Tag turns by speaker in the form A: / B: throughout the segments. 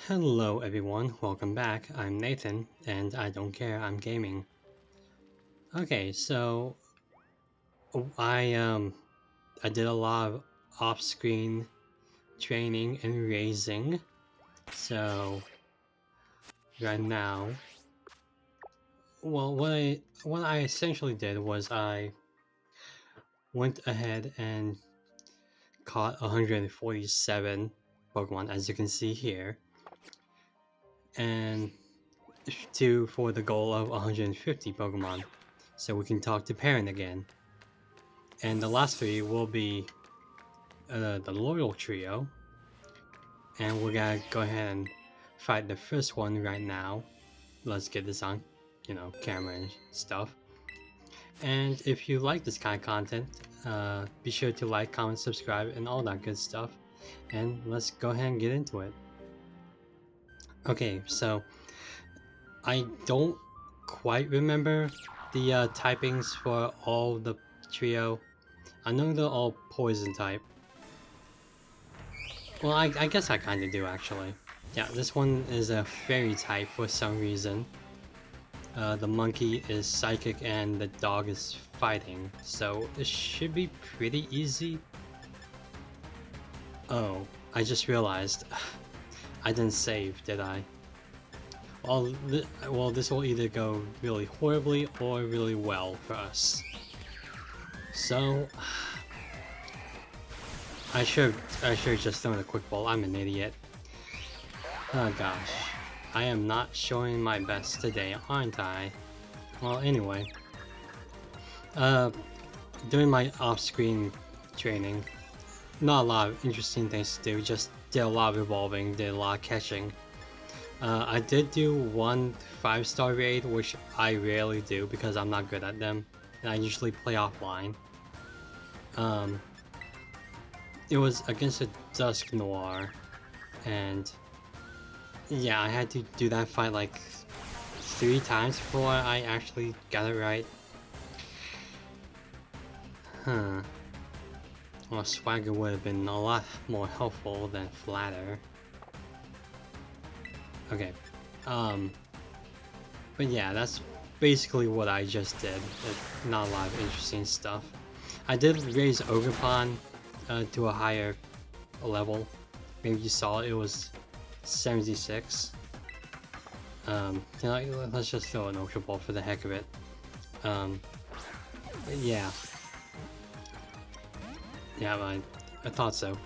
A: Hello everyone, welcome back. I'm Nathan, and I don't care, I'm gaming. Okay, so I did a lot of off-screen training and raising. So right now, well, what I essentially did was I went ahead and caught 147 Pokemon, as you can see here, and for the goal of 150 Pokemon, so we can talk to Parent again. And the last three will be the Loyal Trio, and we're gonna go ahead and fight the first one right now. Let's get this on, camera and stuff. And if you like this kind of content, be sure to like, comment, subscribe, and all that good stuff. And let's go ahead and get into it. Okay, so I don't quite remember the typings for all the trio. I know they're all poison type. Well, I guess I kind of do actually. Yeah, this one is a fairy type for some reason. The monkey is psychic and the dog is fighting, so it should be pretty easy. Oh, I just realized I didn't save, did I? Well, this will either go really horribly or really well for us. So I should just thrown a quick ball. I'm an idiot. Oh gosh, I am not showing my best today, aren't I? Well, anyway, doing my off-screen training, not a lot of interesting things to do. Just did a lot of evolving, did a lot of catching. I did do one 5-star raid, which I rarely do because I'm not good at them, and I usually play offline. It was against a Dusk Noir, and yeah, I had to do that fight like 3 times before I actually got it right. Huh. Well, Swagger would have been a lot more helpful than Flatter. Okay. But yeah, that's basically what I just did. Not a lot of interesting stuff. I did raise Ogerpon to a higher level. Maybe you saw it was 76. Let's just throw an Ultra Ball for the heck of it. Yeah. Yeah, I thought so.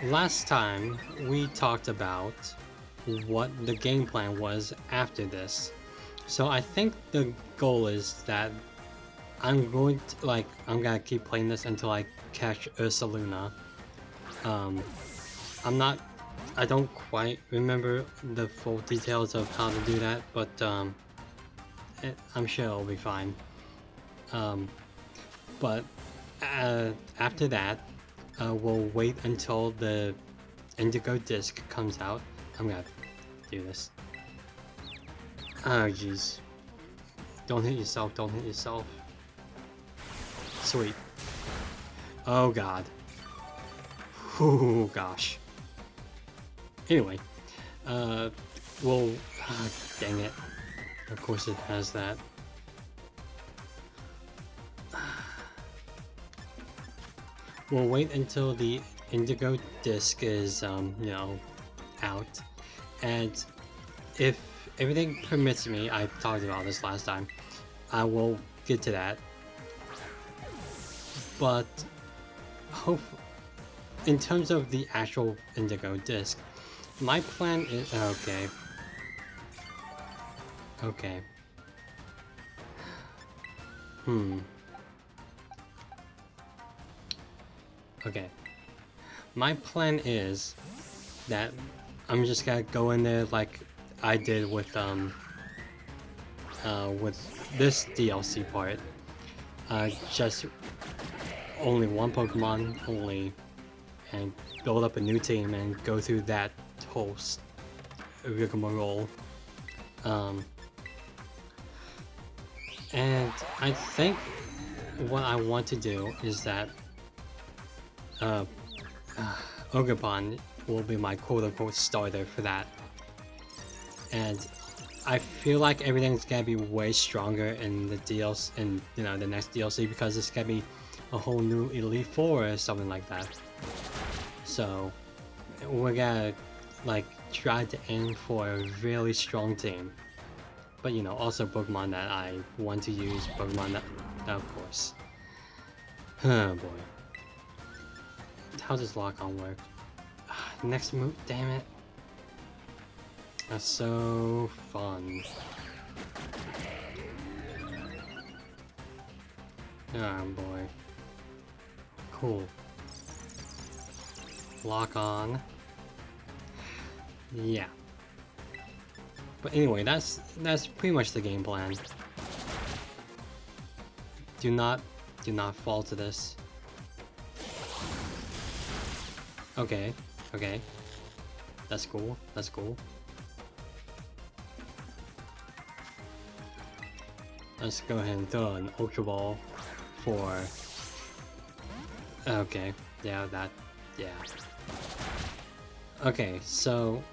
A: Last time we talked about what the game plan was after this. So I think the goal is that I'm gonna keep playing this until I catch Ursaluna. I don't quite remember the full details of how to do that, but I'm sure it'll be fine. But after that, we'll wait until the Indigo Disc comes out. I'm gonna do this. Oh jeez. Don't hit yourself, don't hit yourself. Sweet. Oh god. Oh gosh. Anyway, well, dang it. Of course it has that. We'll wait until the Indigo Disc is, out. And if everything permits me, I talked about this last time, I will get to that. But in terms of the actual Indigo Disc, my plan is okay. Okay. My plan is that I'm just gonna go in there like I did with this DLC part. Just only one Pokemon only, and build up a new team and go through that whole rigmarole. And I think what I want to do is that Ogerpon will be my quote-unquote starter for that. And I feel like everything's gonna be way stronger in the DLC, in the next DLC, because it's gonna be a whole new Elite Four or something like that. So we're gonna like try to aim for a really strong team. But also Pokemon that I want to use, Pokemon that of course. Oh boy. How does lock-on work? Next move, damn it. That's so fun. Oh boy. Cool. Lock on. Yeah. But anyway, that's pretty much the game plan. Do not fall to this. Okay, okay. That's cool, that's cool. Let's go ahead and throw an Ultra Ball for... Okay, yeah, yeah. Okay, so...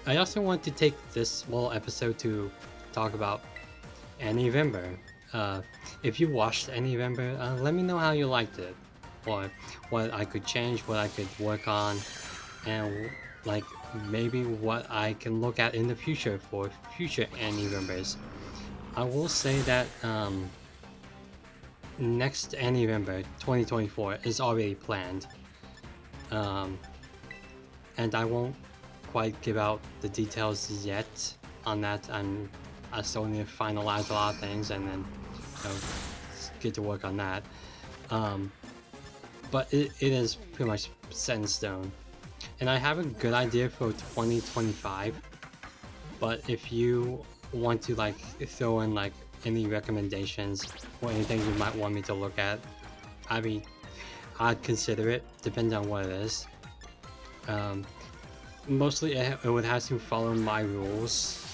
A: I also want to take this little episode to talk about Ani-vember. If you watched Ani-vember, let me know how you liked it. Or what I could change, what I could work on, and like maybe what I can look at in the future for future Ani-vembers. I will say that next Ani-vember 2024 is already planned, and I won't quite give out the details yet on that. I still need to finalize a lot of things and then get to work on that. But it is pretty much set in stone, and I have a good idea for 2025. But if you want to like throw in like any recommendations or anything you might want me to look at, I mean, I'd consider it, depending on what it is. Mostly it would have to follow my rules.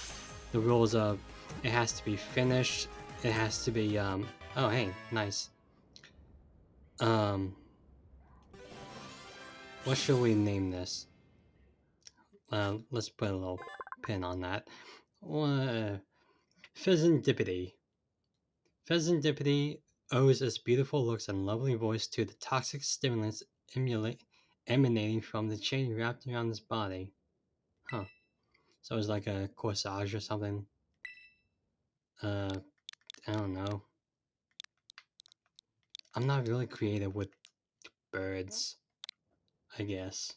A: The rules of it has to be finished, it has to be oh hey, nice. What should we name this? Let's put a little pin on that. Pheasantipity. Pheasantipity owes its beautiful looks and lovely voice to the toxic stimulants emanating from the chain wrapped around his body. Huh. So it's like a corsage or something. I don't know. I'm not really creative with birds, I guess.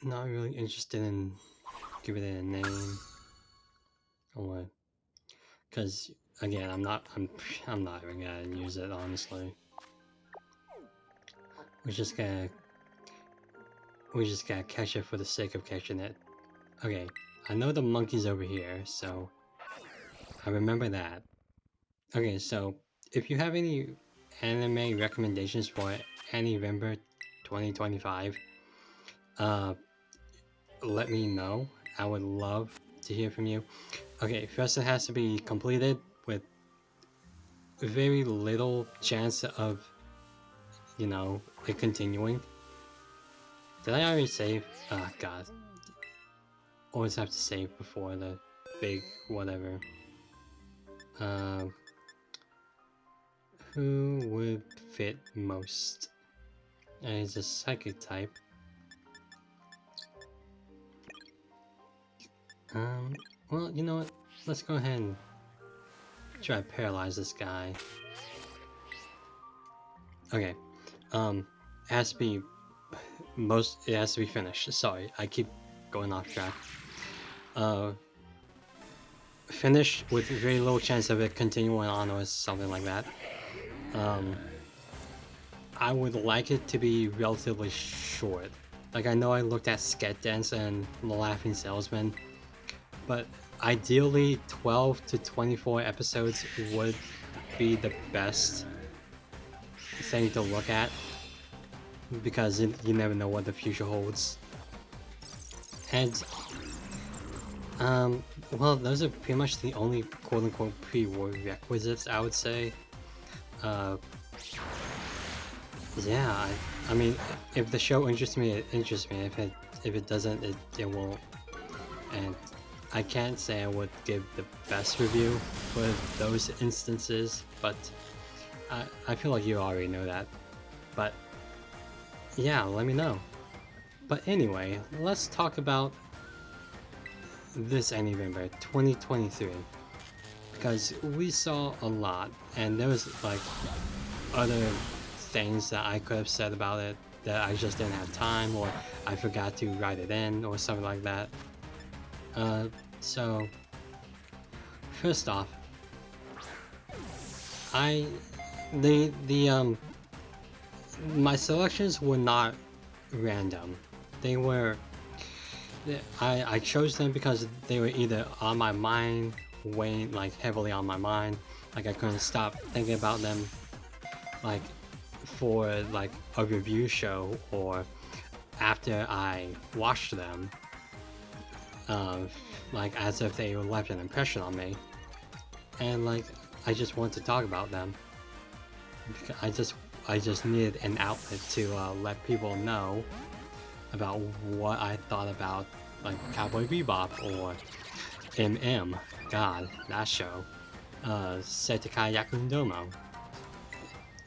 A: Not really interested in giving it a name. Or what? Because again, I'm not even gonna use it, honestly. We're just gonna catch it for the sake of catching it. Okay, I know the monkey's over here, so I remember that. Okay, so if you have any anime recommendations for Ani-vember 2025, let me know. I would love to hear from you. Okay, first it has to be completed with very little chance of, it continuing. Did I already save? Oh god. Always have to save before the big whatever. Who would fit most? He's a psychic type. Well, you know what? Let's go ahead and try to paralyze this guy. Okay. It has to be finished. Sorry, I keep going off track. Finished with very little chance of it continuing on or something like that. I would like it to be relatively short. Like, I know I looked at Sket Dance and The Laughing Salesman, but ideally 12 to 24 episodes would be the best thing to look at, because you never know what the future holds. And well, those are pretty much the only quote-unquote prerequisites, I would say. Yeah, I mean, if the show interests me, it interests me. If it doesn't, it won't. And I can't say I would give the best review for those instances, but I feel like you already know that. But yeah, let me know. But anyway, let's talk about this Ani-vember 2023, because we saw a lot, and there was like other things that I could have said about it that I just didn't have time, or I forgot to write it in, or something like that. So first off, my selections were not random. They were, I chose them because they were either on my mind, weighing like heavily on my mind, like I couldn't stop thinking about them, like for like a review show, or after I watched them, like as if they left an impression on me, and like I just want to talk about them. I just needed an outlet to let people know about what I thought about like Cowboy Bebop or MM. God, that show. Setekai Yakundomo.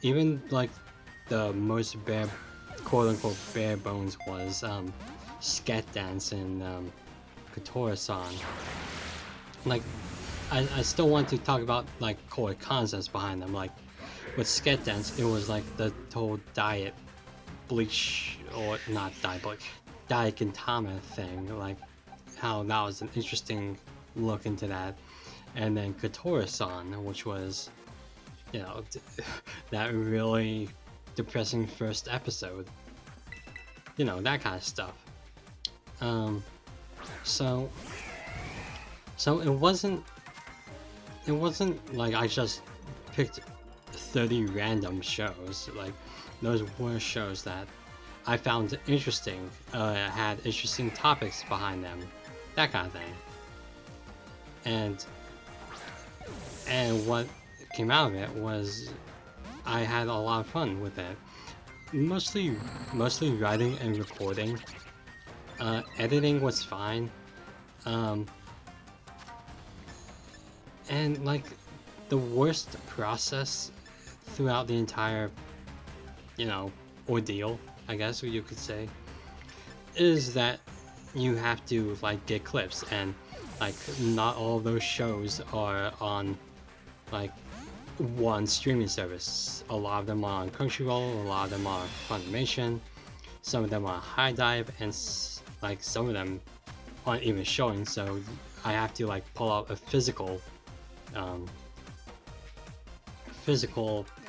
A: Even like the most quote-unquote bare bones was Sket Dance and Kotora-san. Like, I still want to talk about like core concepts behind them. Like with Sket Dance, it was like the whole diet bleach, or not diet bleach, diet Gintama thing. Like how that was an interesting look into that. And then Kotora-san, which was, you know, that really depressing first episode. You know, that kind of stuff. So it wasn't like I just picked 30 random shows. Like those were shows that I found interesting, had interesting topics behind them, that kind of thing. And what came out of it was I had a lot of fun with it. Mostly writing and recording. Editing was fine. And like the worst process throughout the entire, you know, ordeal, I guess you could say, is that you have to like get clips, and like not all of those shows are on like one streaming service. A lot of them are on Crunchyroll, a lot of them are Funimation, some of them are High Dive, and like some of them aren't even showing, so I have to like pull out a physical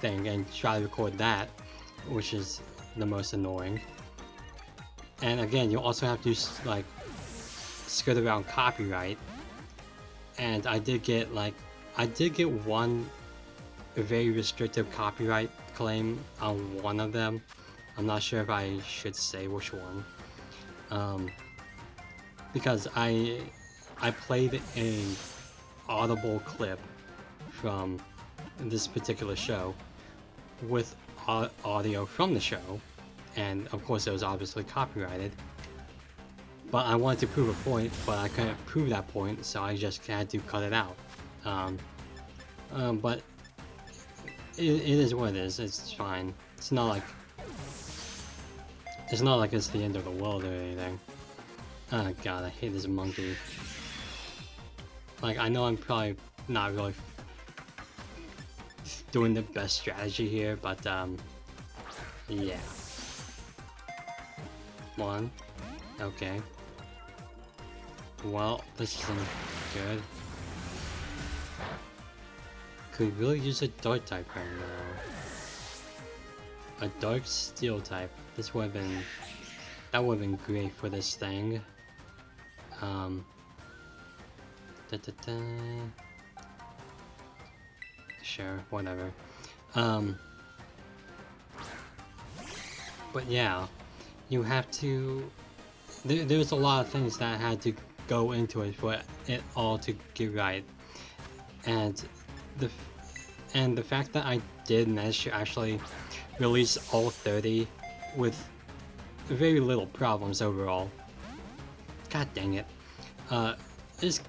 A: thing and try to record that, which is the most annoying. And again, you also have to like skirt around copyright, and I did get one very restrictive copyright claim on one of them. I'm not sure if I should say which one, because I played an audible clip from this particular show with audio from the show, and of course it was obviously copyrighted. But I wanted to prove a point, but I couldn't prove that point, so I just had to cut it out. But it is what it is. It's fine. It's not like it's the end of the world or anything. Oh god, I hate this monkey. Like, I know I'm probably not really doing the best strategy here, but yeah. One. Okay. Well, this isn't good. Could really use a dark type right now. A dark steel type. This would have been... That would have been great for this thing. Sure, whatever. But yeah, you have to... There's a lot of things that had to go into it for it all to get right. And the fact that I did manage to actually release all 30 with very little problems overall. God dang it. Is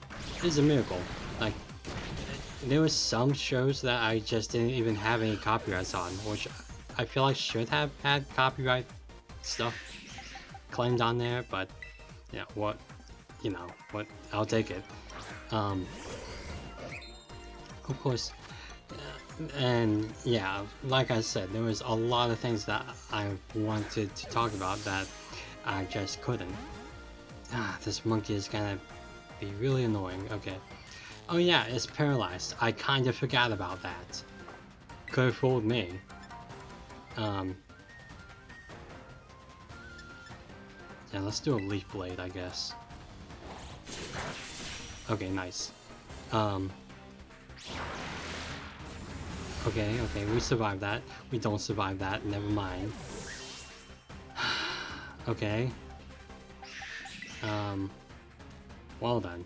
A: a miracle. Like, there were some shows that I just didn't even have any copyrights on, which I feel like should have had copyright stuff claimed on there, but yeah, what, I'll take it. Of course, and yeah, like I said, there was a lot of things that I wanted to talk about that I just couldn't. This monkey is gonna be really annoying. Okay. Oh yeah, it's paralyzed. I kind of forgot about that. Could have fooled me. Yeah, let's do a leaf blade, I guess. Okay, nice. Okay, we survived that. We don't survive that, never mind. Okay. Well then.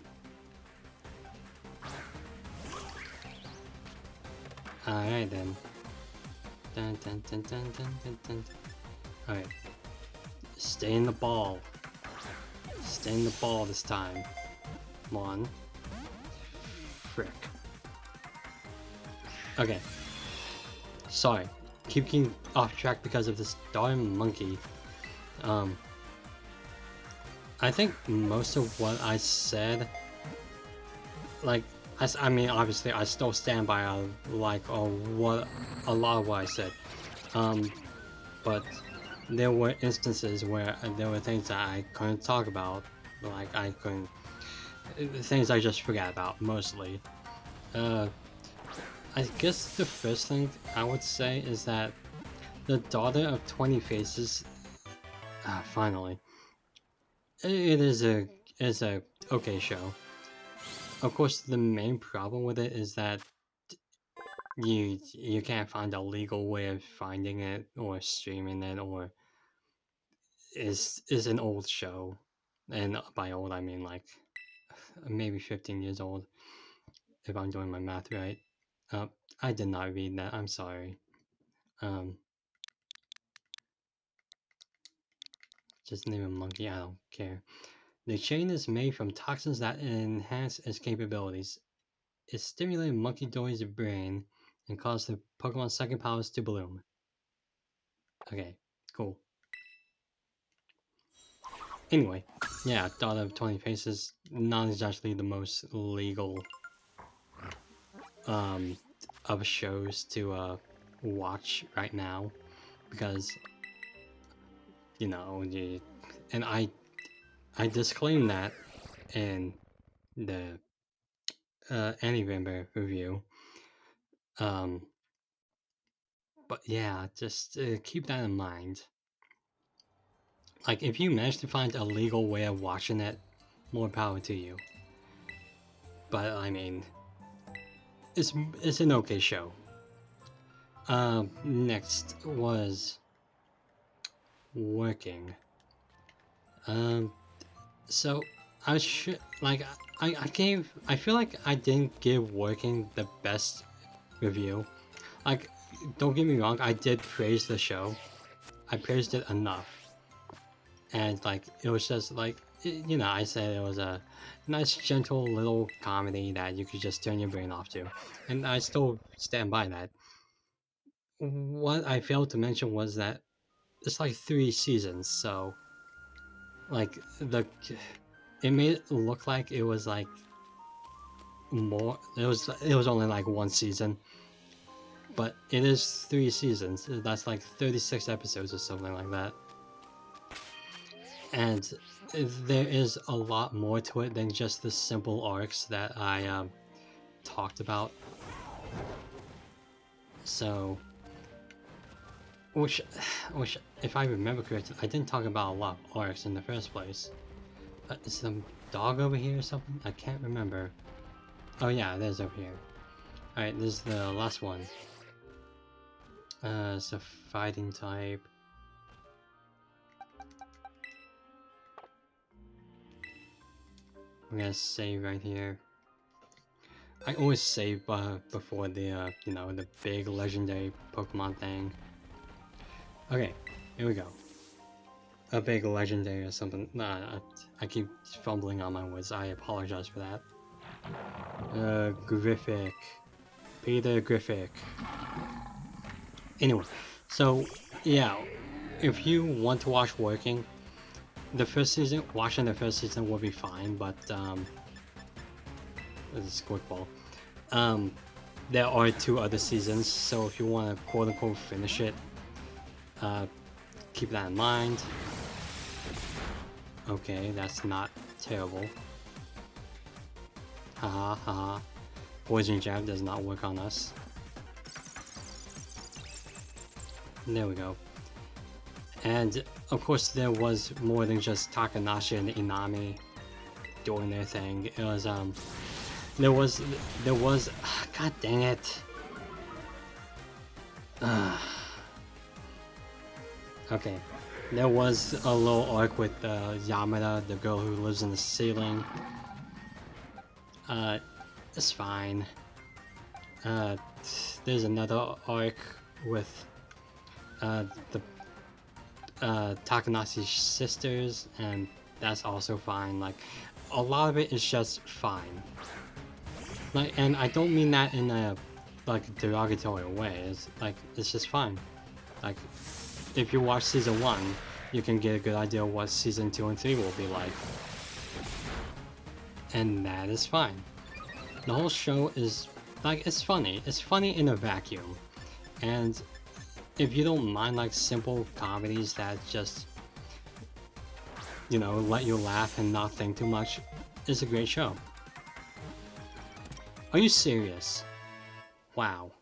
A: Alright then. Dun dun dun dun dun dun dun. Alright. Stay in the ball. Stay in the ball this time. Come on. Frick. Okay. Sorry. Keep getting off track because of this darn monkey. I think most of what I said, like, I mean, obviously, I still stand by a lot of what I said. But there were instances where there were things that I couldn't talk about, like things I just forgot about mostly. I guess the first thing I would say is that the daughter of 20 Faces, finally, it is a okay show. Of course, the main problem with it is that you can't find a legal way of finding it or streaming it, or is an old show, and by old I mean like maybe 15 years old, if I'm doing my math right. I did not read that. I'm sorry. Just name a monkey. I don't care. The chain is made from toxins that enhance its capabilities. It stimulates Monkey Dory's brain and causes the Pokemon's psychic powers to bloom. Okay, cool. Anyway, yeah, Daughter of 20 Faces, not exactly the most legal of shows to watch right now, because and I disclaim that in the Ani-vember review. But yeah, just keep that in mind. Like, if you manage to find a legal way of watching it, more power to you. But I mean, it's an okay show. Next was working. So I should I feel like I didn't give working the best review. Like, don't get me wrong, I did praise the show. I praised it enough. And like, it was just like, I said it was a nice, gentle little comedy that you could just turn your brain off to. And I still stand by that. What I failed to mention was that it's like 3 seasons, so like it made it look like it was like more. It was only like 1 season, but it is 3 seasons. That's like 36 episodes or something like that. And there is a lot more to it than just the simple arcs that I talked about. So, which, if I remember correctly, I didn't talk about a lot of arcs in the first place. Is some dog over here or something? I can't remember. Oh yeah, it is over here. Alright, this is the last one. It's a fighting type. I'm gonna save right here. I always save before the the big legendary Pokemon thing. Okay, here we go. a big legendary or something. Nah, I keep fumbling on my words. I apologize for that. Griffic. Peter Griffic. Anyway, so yeah, if you want to watch working, watching the first season will be fine, but it's quickball. There are 2 other seasons, so if you want to quote unquote finish it, keep that in mind. Okay, that's not terrible. Haha, haha. Poison jab does not work on us. There we go. And of course there was more than just Takanashi and Inami doing their thing. It was there was god dang it. Okay. There was a little arc with Yamada, the girl who lives in the ceiling. It's fine. There's another arc with the Takanashi's sisters, and that's also fine. Like, a lot of it is just fine. Like, and I don't mean that in a like derogatory way. It's just fine. Like, if you watch season 1, you can get a good idea of what season 2 and 3 will be like. And that is fine. The whole show is, like, it's funny. It's funny in a vacuum. And if you don't mind, like, simple comedies that just, you know, let you laugh and not think too much, it's a great show. Are you serious? Wow.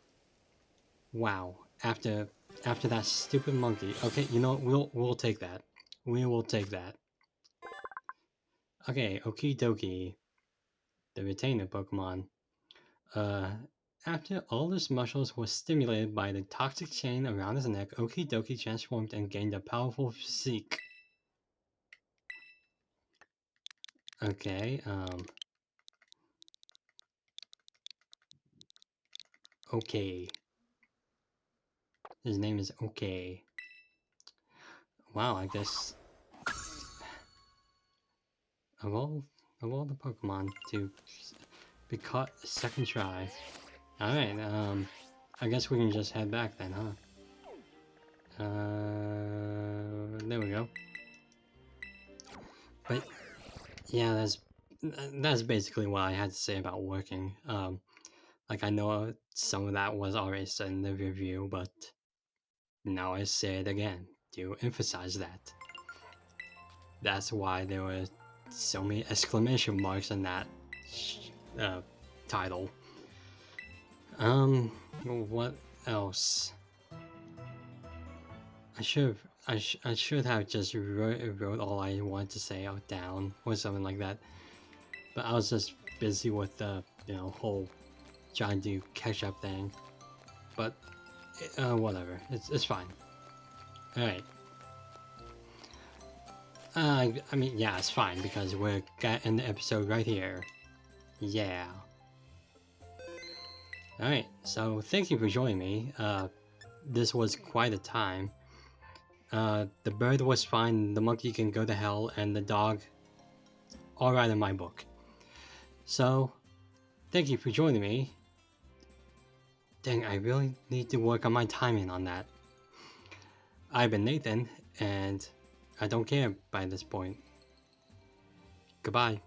A: Wow. After that stupid monkey. Okay, you know, we'll take that. We will take that. Okay, okie dokie. The retainer Pokemon. After all his muscles were stimulated by the toxic chain around his neck, Okie Dokie transformed and gained a powerful physique. Okay, okay. His name is Okay. Wow, I guess of all the Pokemon to be caught second try. Alright, I guess we can just head back then, huh? There we go. But yeah, that's basically what I had to say about working. Like, I know some of that was already said in the review, but now I say it again to emphasize that. That's why there were so many exclamation marks in that title. What else? I should have just wrote all I wanted to say out down or something like that. But I was just busy with the whole trying to catch up thing. But whatever, it's fine. All right. I mean, yeah, it's fine because we're getting the episode right here. Yeah. Alright, so thank you for joining me. This was quite a time. The bird was fine, the monkey can go to hell, and the dog, alright in my book. So, thank you for joining me. Dang, I really need to work on my timing on that. I've been Nathan, and I don't care by this point. Goodbye.